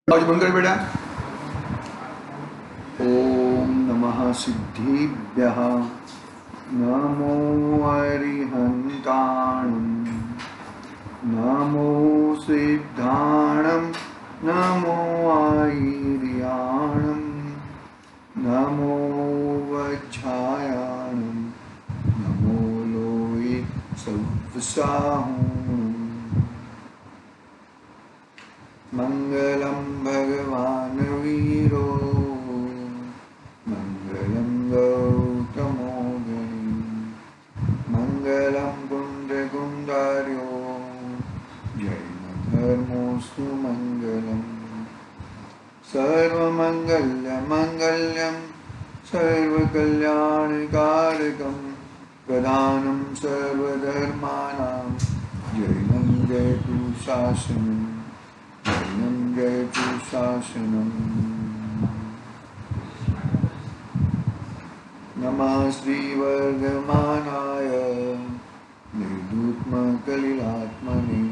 आज बंद कर बेटा। ओम नमः सिद्धिभ्यः नमो अरिहन्ताणं नमो सिद्धाणं नमो आयर्याणं नमो वज्रायाणं नमो लोये सव्साहुं मंगलम भगवान वीरो मंगलम गौतमो गणी मंगलम पुण्डकुंडार्यो जैन धर्मोस्तु मंगलम सर्वमंगल्य मंगल्यम सर्वकल्याणकारकम प्रधानम सर्वधर्माणां जैनं जयतु शासनम् जयतु शासनम्। नमः श्रीवर्धमानाय निर्धूतमकलिलात्मने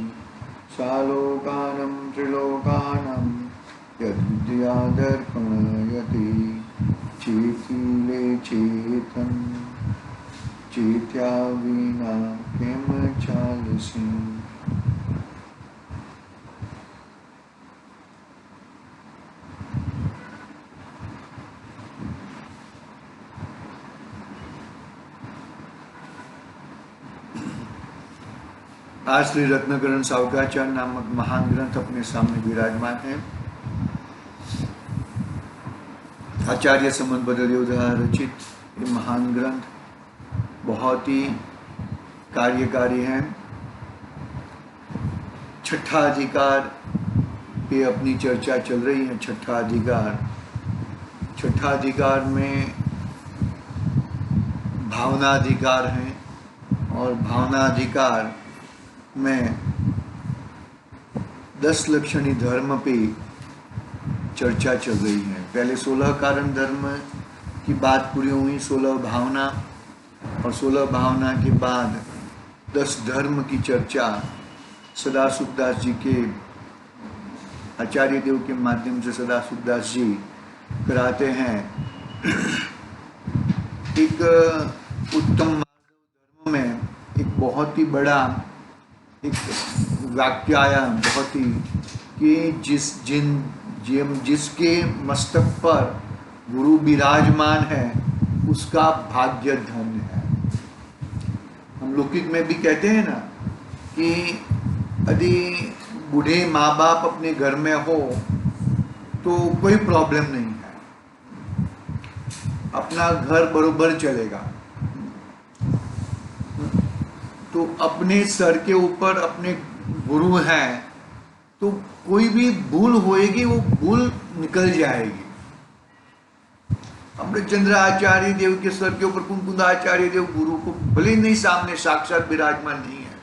सालोकानं त्रिलोकानं यद्विद्यादर्पणयति चेतीले चेतं चेत्या विना किं चालसि। आज श्री रत्नकरण सावकाचार्य नामक महान ग्रंथ अपने सामने विराजमान है। आचार्य समंतबद्ध देव द्वारा रचित ये महान ग्रंथ बहुत ही कार्यकारी है। छठा अधिकार पे अपनी चर्चा चल रही है। छठा अधिकार में भावनाधिकार है और भावनाधिकार में 10 लक्षणी धर्म पे चर्चा चल रही है। पहले 16 कारण धर्म की बात पूरी हुई, 16 भावना, और 16 भावना के बाद 10 धर्म की चर्चा सदाशिवदास जी के आचार्य देव के माध्यम से सदाशिवदास जी कराते हैं। एक उत्तम धर्म में एक बहुत ही बड़ा एक वाक्य आया, बहुत ही कि जिसके मस्तक पर गुरु विराजमान है उसका भाग्य धन्य है। हम लौकिक में भी कहते हैं ना कि यदि बूढ़े माँ बाप अपने घर में हो तो कोई प्रॉब्लम नहीं है, अपना घर बरोबर चलेगा। तो अपने सर के ऊपर अपने गुरु हैं तो कोई भी भूल होएगी वो भूल निकल जाएगी। अपने चंद्राचार्य देव के सर के ऊपर कुंकुंदाचार्य देव गुरु को भले नहीं सामने साक्षात विराजमान नहीं है,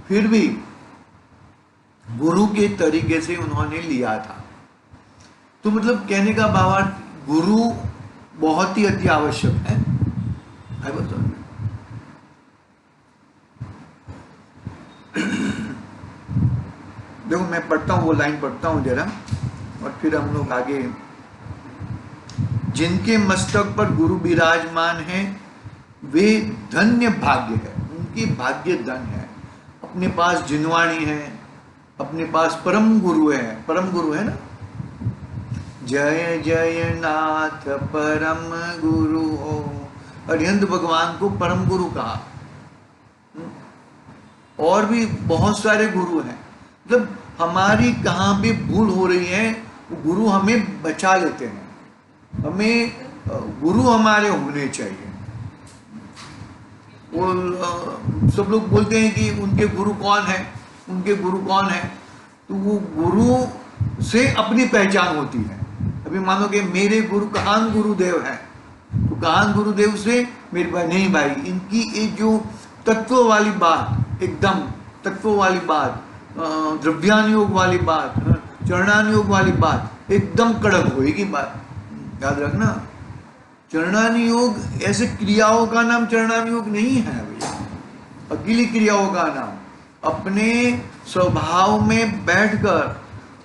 फिर भी गुरु के तरीके से उन्होंने लिया था। तो मतलब कहने का भावार्थ गुरु बहुत ही अति आवश्यक है। देखो मैं पढ़ता हूँ, वो लाइन पढ़ता हूँ जरा और फिर हम लोग आगे। जिनके मस्तक पर गुरु विराजमान है वे धन्य भाग्य है, उनकी भाग्य धन है। अपने पास जिनवाणी है, अपने पास परम गुरु है ना। जय जय नाथ परम गुरु हो। अरिहंत भगवान को परम गुरु कहा। और भी बहुत सारे गुरु हैं। मतलब हमारी कहाँ पे भूल हो रही है वो गुरु हमें बचा लेते हैं। हमें गुरु हमारे होने चाहिए। वो सब लोग बोलते हैं कि उनके गुरु कौन है, तो वो गुरु से अपनी पहचान होती है। अभी मानो कि मेरे गुरु कहान गुरुदेव है, तो कहान गुरुदेव से मेरे भाई नहीं भाई, इनकी एक जो तत्व वाली बात, एकदम तत्व वाली बात, द्रव्यानुयोग वाली बात, चरणानुयोग वाली बात एकदम कड़क होएगी बात। याद रखना, चरणानुयोग ऐसे क्रियाओं का नाम चरणानुयोग नहीं है भैया। अकेली क्रियाओं का नाम अपने स्वभाव में बैठकर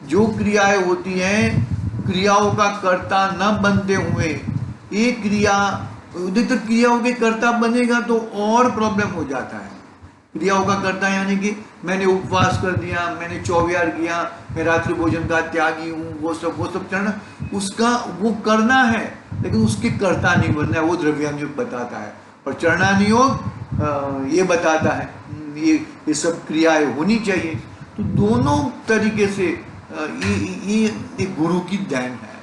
जो क्रियाएं होती हैं, क्रियाओं का कर्ता न बनते हुए एक क्रिया, अधिकतर क्रियाओं के कर्ता बनेगा तो और प्रॉब्लम हो जाता है। क्रियाओं का कर्ता यानी कि मैंने उपवास कर दिया, मैंने चौविहार किया, मैं रात्रि भोजन का त्यागी हूँ, वो सब चढ़ना, उसका वो करना है, लेकिन उसके कर्ता नहीं बनना है, वो द्रव्याम योग बताता है। और चरणान योग ये बताता है ये सब क्रियाएं होनी चाहिए। तो दोनों तरीके से ये गुरु की देन है।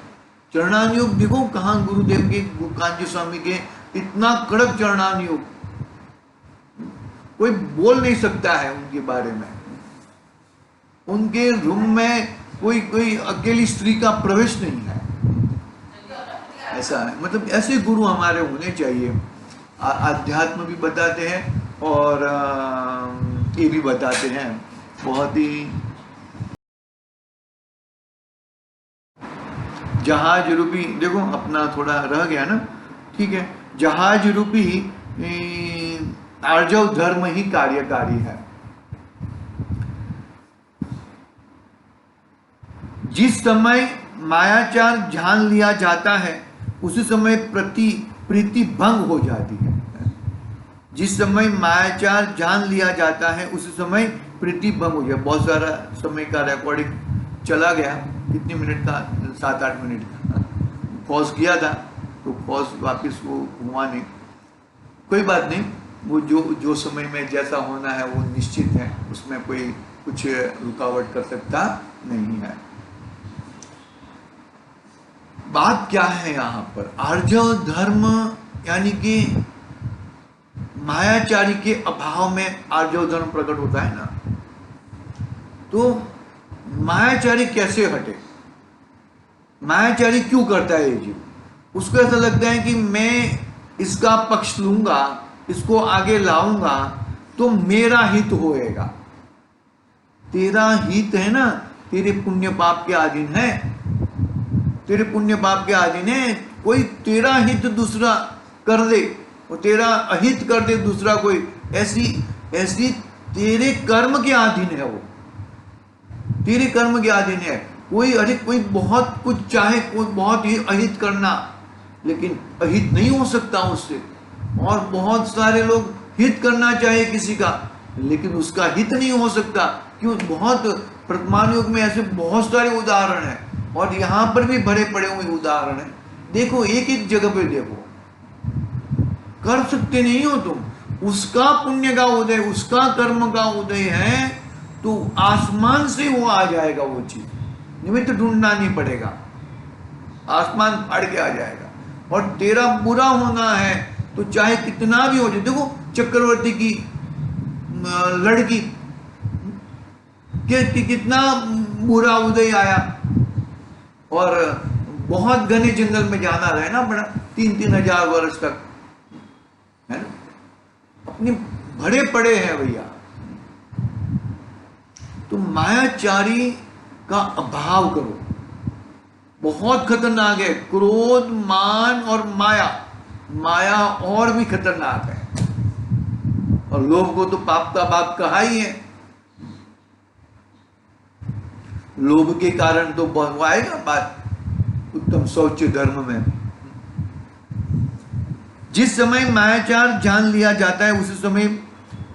चरणान योग देखो कहाँ गुरुदेव के, कांची स्वामी के इतना कड़क चरणान योग, कोई बोल नहीं सकता है उनके बारे में। उनके रूम में कोई अकेली स्त्री का प्रवेश नहीं है, ऐसा है। मतलब ऐसे गुरु हमारे होने चाहिए। आध्यात्म भी बताते हैं और ये भी बताते हैं, बहुत ही जहाज रूपी, देखो अपना थोड़ा रह गया ना, ठीक है। जहाज रूपी आर्जव धर्म ही कार्यकारी है। जिस समय मायाचार जान लिया जाता है उसी समय प्रीति भंग हो जाती है। जिस समय मायाचार जान लिया जाता है उसी समय प्रीति भंग हो जाए। बहुत सारा समय का रिकॉर्डिंग चला गया, कितने मिनट का, 7-8 मिनट का पॉज किया था, तो पॉज वापस वो हुआ नहीं, कोई बात नहीं। वो जो समय में जैसा होना है वो निश्चित है, उसमें कोई कुछ रुकावट कर सकता नहीं है। बात क्या है यहाँ पर, आर्जव धर्म यानी कि मायाचारी के अभाव में आर्जव धर्म प्रकट होता है ना। तो मायाचारी कैसे हटे, मायाचारी क्यों करता है ये जीव? उसको ऐसा लगता है कि मैं इसका पक्ष लूंगा, इसको आगे लाऊंगा तो मेरा हित होएगा। तेरा हित है ना, तेरे पुण्य पाप के अधीन है, तेरे पुण्य पाप के अधीन है। कोई तेरा हित दूसरा कर दे और तेरा अहित कर दे दूसरा कोई, ऐसी तेरे कर्म के अधीन है, वो तेरे कर्म के अधीन है। कोई बहुत कुछ चाहे, कोई बहुत ही अहित करना, लेकिन अहित नहीं हो सकता उससे। और बहुत सारे लोग हित करना चाहे किसी का, लेकिन उसका हित नहीं हो सकता। क्यों? बहुत वर्तमान युग में ऐसे बहुत सारे उदाहरण हैं, और यहाँ पर भी भरे पड़े हुए उदाहरण हैं। देखो, एक जगह पे देखो, कर सकते नहीं हो तुम, उसका पुण्य का उदय, उसका कर्म का उदय है, तो आसमान से वो आ जाएगा, वो चीज निमित्त ढूंढना नहीं पड़ेगा, आसमान फाड़ के आ जाएगा। और तेरा बुरा होना है तो चाहे कितना भी हो जाए। देखो चक्रवर्ती की लड़की कि कितना बुरा उदय आया, और बहुत घने जंगल में जाना रहना पड़ा 3-3 हजार वर्ष तक, है ना। अपने भरे पड़े हैं भैया। तो मायाचारी का अभाव करो, बहुत खतरनाक है। क्रोध, मान और माया और भी खतरनाक है। और लोभ को तो पाप का बाप कहा ही है। लोभ के कारण तो बहुत आएगा बात उत्तम शौच धर्म में। जिस समय मायाचार जान लिया जाता है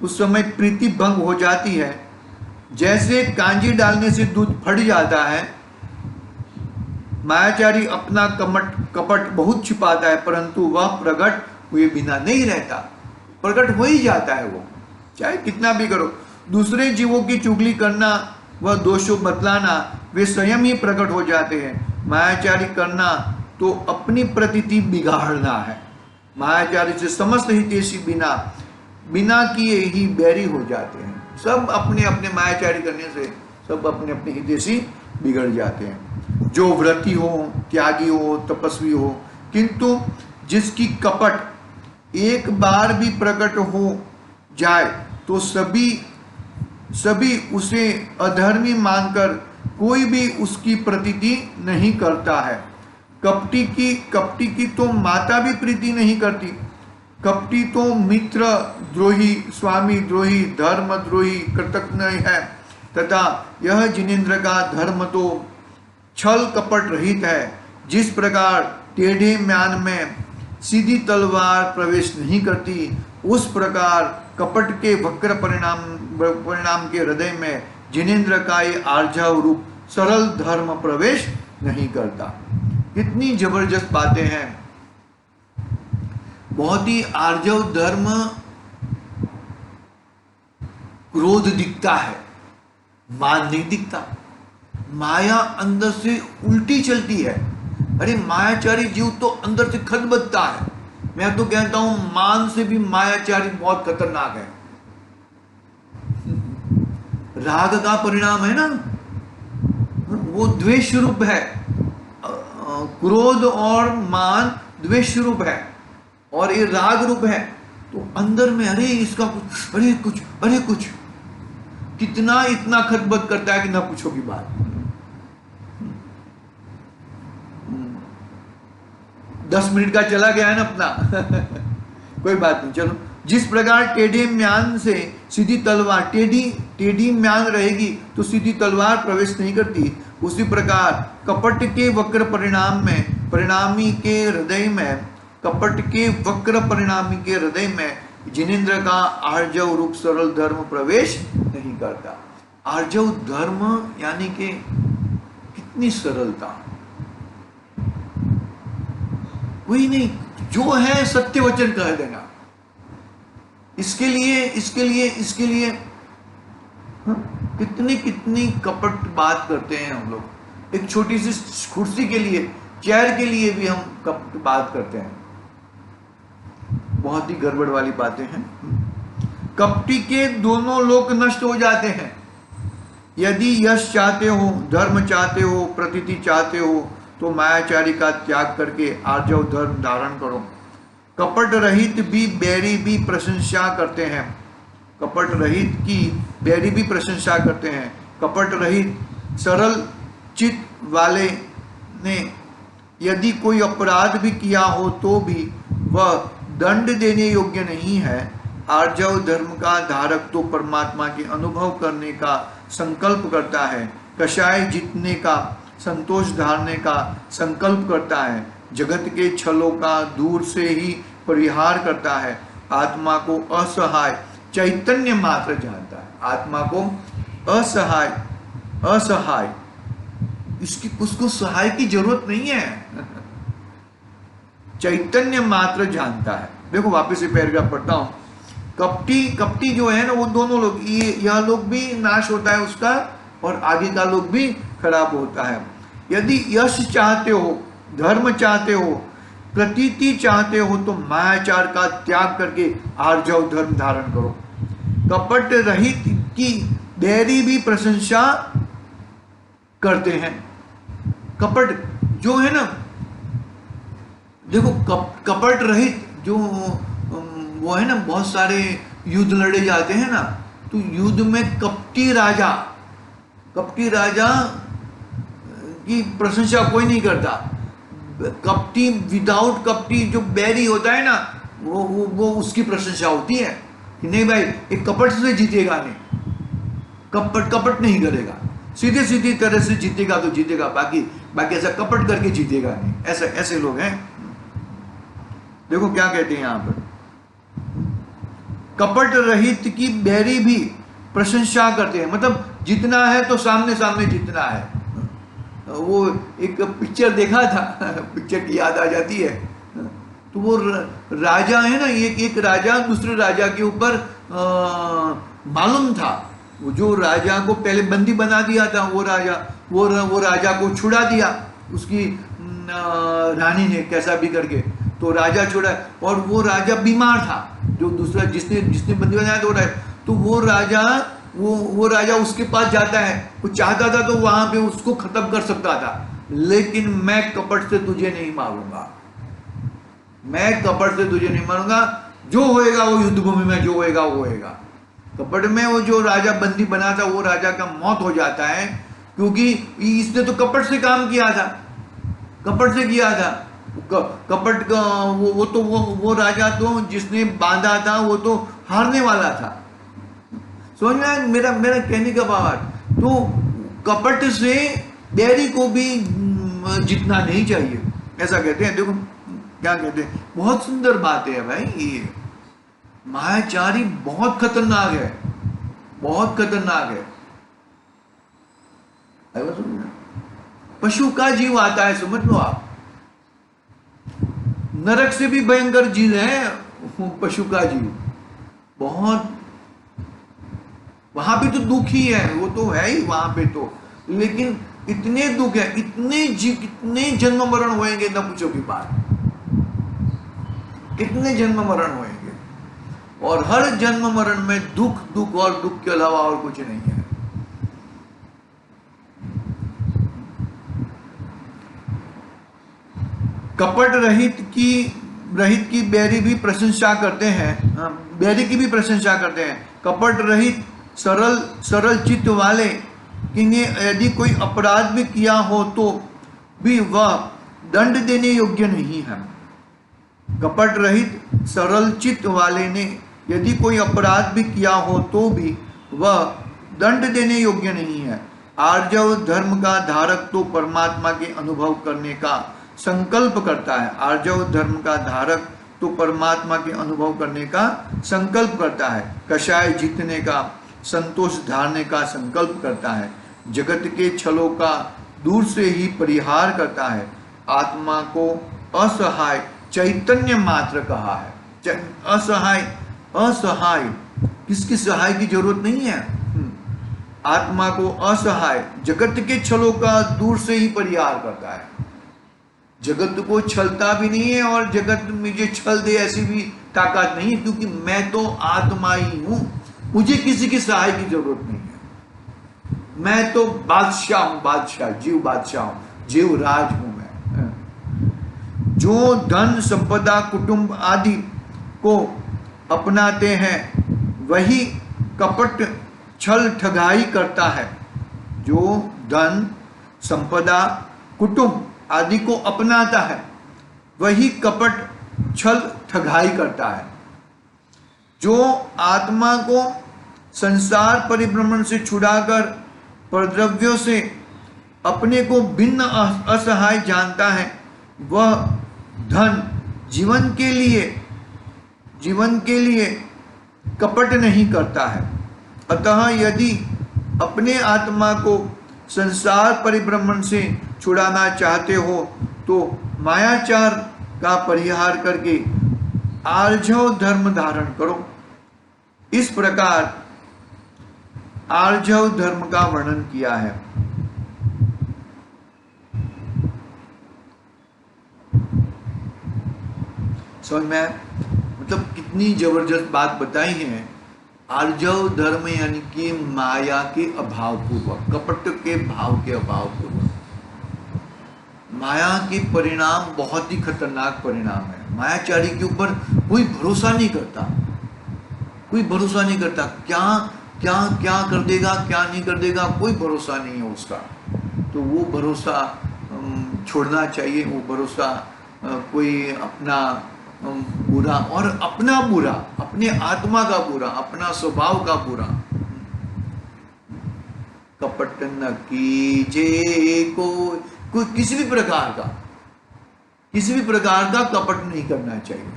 उस समय प्रीति भंग हो जाती है। जैसे कांजी डालने से दूध फट जाता है, मायाचारी अपना कपट बहुत छिपाता है, परंतु वह प्रकट हुए बिना नहीं रहता। प्रकट हो ही जाता है वो, चाहे कितना भी करो। दूसरे जीवों की चुगली करना, वह दोषों बतलाना, वे स्वयं ही प्रकट हो जाते हैं। मायाचारी करना तो अपनी प्रतीति बिगाड़ना है। मायाचारी से समस्त हितैषी बिना किए ही बैरी हो जाते हैं। सब अपने अपने मायाचारी करने से सब अपने अपने हितैषी बिगड़ जाते हैं। जो व्रती हो, त्यागी हो, तपस्वी हो, किंतु जिसकी कपट एक बार भी प्रकट हो जाए तो सभी उसे अधर्मी मानकर कोई भी उसकी प्रतीति नहीं करता है। कपटी की तो माता भी प्रीति नहीं करती। कपटी तो मित्र द्रोही, स्वामी द्रोही, धर्म द्रोही, कृतज्ञ है। तथा यह जिनेंद्र का धर्म तो छल कपट रहित है। जिस प्रकार टेढ़े म्यान में सीधी तलवार प्रवेश नहीं करती, उस प्रकार कपट के वक्र परिणाम के हृदय में जिनेंद्र का ये आर्जव रूप सरल धर्म प्रवेश नहीं करता। कितनी जबरदस्त बातें हैं। बहुत ही आर्जव धर्म क्रोध दिखता है, मान नहीं दिखता। माया अंदर से उल्टी चलती है। अरे मायाचारी जीव तो अंदर से खतबदता है। मैं तो कहता हूं मान से भी मायाचारी बहुत खतरनाक है। राग का परिणाम है ना, वो द्वेष रूप है। क्रोध और मान द्वेष रूप है और ये राग रूप है। तो अंदर में अरे इसका कुछ, अरे कुछ, अरे कुछ, कितना इतना खतबद करता है कि ना पूछो की बात। 10 मिनट का चला गया है ना अपना कोई बात नहीं, चलो। जिस प्रकार टेढ़े म्यान से सीधी तलवार, टेढ़ी म्यान रहेगी तो सीधी तलवार प्रवेश नहीं करती, उसी प्रकार कपट के वक्र परिणामी के हृदय में, कपट के वक्र परिणामी के हृदय में जिनेंद्र का आर्जव रूप सरल धर्म प्रवेश नहीं करता। आर्जव धर्म यानी कि कितनी सरलता। वही नहीं, जो है सत्य वचन कह देना। इसके लिए कितनी कपट बात करते हैं हम लोग। एक छोटी सी कुर्सी के लिए, चेयर के लिए भी हम कपट बात करते हैं। बहुत ही गड़बड़ वाली बातें हैं। कपटी के दोनों लोक नष्ट हो जाते हैं। यदि यश चाहते हो, धर्म चाहते हो, प्रतीति चाहते हो, तो मायाचारी का त्याग करके आर्जव धर्म धारण करो। कपट रहित भी बैरी भी प्रशंसा करते हैं। कपट रहित की बैरी भी प्रशंसा करते हैं। कपट रहित सरल चित्त वाले ने यदि कोई अपराध भी किया हो तो भी वह दंड देने योग्य नहीं है। आर्जव धर्म का धारक तो परमात्मा के अनुभव करने का संकल्प करता है, कषाय जीतने का, संतोष धारने का संकल्प करता है, जगत के छलों का दूर से ही परिहार करता है, आत्मा को असहाय चैतन्य मात्र जानता है। आत्मा को असहाय उसको सहाय की जरूरत नहीं है चैतन्य मात्र जानता है। देखो वापस से पैराग्राफ पढ़ता हूं। कपटी जो है ना, वो दोनों लोग, यह लोग भी नाश होता है उसका और आगे का लोग भी खराब होता है। यदि यश चाहते हो, धर्म चाहते हो, प्रतीति चाहते हो तो मायाचार का त्याग करके आर्जव धर्म धारण करो। कपट रहित की बैरी भी प्रशंसा करते हैं। कपट जो है ना, देखो कपट रहित जो वो है ना, बहुत सारे युद्ध लड़े जाते हैं ना, तो युद्ध में कपटी राजा की प्रशंसा कोई नहीं करता। कपटी विदाउट कपटी जो बैरी होता है ना, वो उसकी प्रशंसा होती है कि नहीं भाई एक कपट से जीतेगा नहीं, कपट नहीं करेगा, सीधी तरह से जीतेगा तो जीतेगा, बाकी ऐसा कपट करके जीतेगा नहीं। ऐसे लोग हैं। देखो क्या कहते हैं यहां पर, कपट रहित की बैरी भी प्रशंसा करते हैं। मतलब जितना है तो सामने जितना है। वो एक पिक्चर देखा था, पिक्चर की याद आ जाती है। तो वो राजा है ना, एक राजा दूसरे राजा के ऊपर मालूम था। वो जो राजा को पहले बंदी बना दिया था, वो राजा को छुड़ा दिया उसकी रानी ने कैसा भी करके, तो राजा छुड़ा। और वो राजा बीमार था, जो दूसरा जिसने बंदी बनाया तो वो राजा उसके पास जाता है। वो चाहता था तो वहां पे उसको खत्म कर सकता था, लेकिन मैं कपट से तुझे नहीं मारूंगा, जो होएगा वो युद्ध भूमि में जो होएगा वो होएगा। कपट में वो जो राजा बंदी बना था, वो राजा का मौत हो जाता है, क्योंकि इसने तो कपट से काम किया था, कपट से किया था। कपट का वो राजा तो जिसने बांधा था वो तो हारने वाला था। समझ में मेरा कहने का भाव, तो कपट से बैरी को भी जीतना नहीं चाहिए, ऐसा कहते हैं। देखो क्या कहते हैं, बहुत सुंदर बात है भाई। ये मायाचारी बहुत खतरनाक है, बहुत खतरनाक है। पशु का जीव आता है, समझ लो आप। नरक से भी भयंकर जीव है पशु का जीव, बहुत। वहां पे तो दुख ही है, वो तो है ही वहां पे तो, लेकिन इतने दुख है, कितने जन्म मरण होएंगे, न पूछो की बात। कितने जन्म मरण होएंगे, और हर जन्म मरण में दुख, दुख और दुख के अलावा और कुछ नहीं है। कपट रहित की बैरी भी प्रशंसा करते हैं, बैरी की भी प्रशंसा करते हैं। कपट रहित सरल चित्त वाले कि ने यदि कोई अपराध भी किया हो तो भी वह दंड देने योग्य नहीं है। कपट रहित सरल चित्त वाले ने यदि कोई अपराध भी किया हो तो भी वह दंड देने योग्य नहीं है। आर्जव धर्म का धारक तो परमात्मा के अनुभव करने का संकल्प करता है। आर्जव धर्म का धारक तो परमात्मा के अनुभव करने का संकल्प करता है। कषाय जीतने का, संतोष धारने का संकल्प करता है। जगत के छलों का दूर से ही परिहार करता है। आत्मा को असहाय चैतन्य मात्र कहा है। असहाय किसकी सहाय की जरूरत नहीं है। आत्मा को असहाय, जगत के छलों का दूर से ही परिहार करता है। जगत को छलता भी नहीं है, और जगत मुझे छल दे ऐसी भी ताकत नहीं है, क्योंकि मैं तो आत्मा ही हूं, मुझे किसी की सहाय की जरूरत नहीं है। मैं तो बादशाह हूं, बादशाह, जीव बादशाह हूं, जीव राज हूं मैं। जो धन संपदा कुटुंब आदि को अपनाते हैं वही कपट छल ठगाई करता है। जो धन संपदा कुटुंब आदि को अपनाता है वही कपट छल ठगाई करता है। जो आत्मा को संसार परिभ्रमण से छुड़ाकर परद्रव्यों से अपने को भिन्न असहाय जानता है, वह धन जीवन के लिए कपट नहीं करता है। अतः यदि अपने आत्मा को संसार परिभ्रमण से छुड़ाना चाहते हो तो मायाचार का परिहार करके आर्जव धर्म धारण करो। इस प्रकार आर्जव धर्म का वर्णन किया है। समझ में, मतलब कितनी जबरदस्त बात बताई है। आर्जव धर्म यानी कि माया के अभाव पूर्वक, कपट के भाव के अभाव पूर्वक। माया के परिणाम बहुत ही खतरनाक परिणाम है। मायाचारी के ऊपर कोई भरोसा नहीं करता, कोई भरोसा नहीं करता। क्या क्या क्या कर देगा, क्या नहीं कर देगा, कोई भरोसा नहीं है उसका। तो वो भरोसा छोड़ना चाहिए। वो भरोसा कोई अपना बुरा, और अपना बुरा, अपने आत्मा का बुरा, अपना स्वभाव का बुरा। कपट न कीजे कोई किसी भी प्रकार का कपट नहीं करना चाहिए।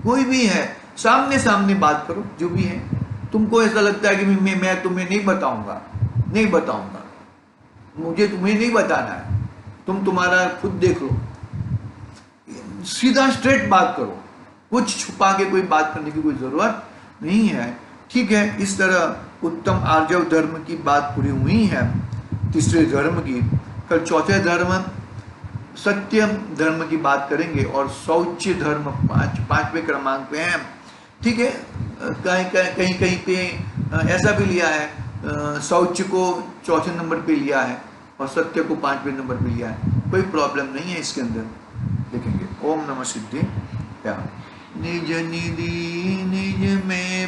कोई भी है, सामने सामने बात करो, जो भी है। तुमको ऐसा लगता है कि मैं तुम्हें नहीं बताऊंगा, मुझे तुम्हें नहीं बताना है, तुम तुम्हारा खुद देख लो। सीधा स्ट्रेट बात करो, कुछ छुपा के कोई बात करने की कोई जरूरत नहीं है। ठीक है, इस तरह उत्तम आर्जव धर्म की बात पूरी हुई है, तीसरे धर्म की। कल चौथे धर्म सत्य धर्म की बात करेंगे, और शौच धर्म पांचवें क्रमांक पे है। ठीक है, कहीं पे ऐसा भी लिया है, शौच को चौथे नंबर पे लिया है और सत्य को 5वें नंबर पे लिया है। कोई प्रॉब्लम नहीं है इसके अंदर, देखेंगे। ओम नमः सिद्धि। निज निधि निज में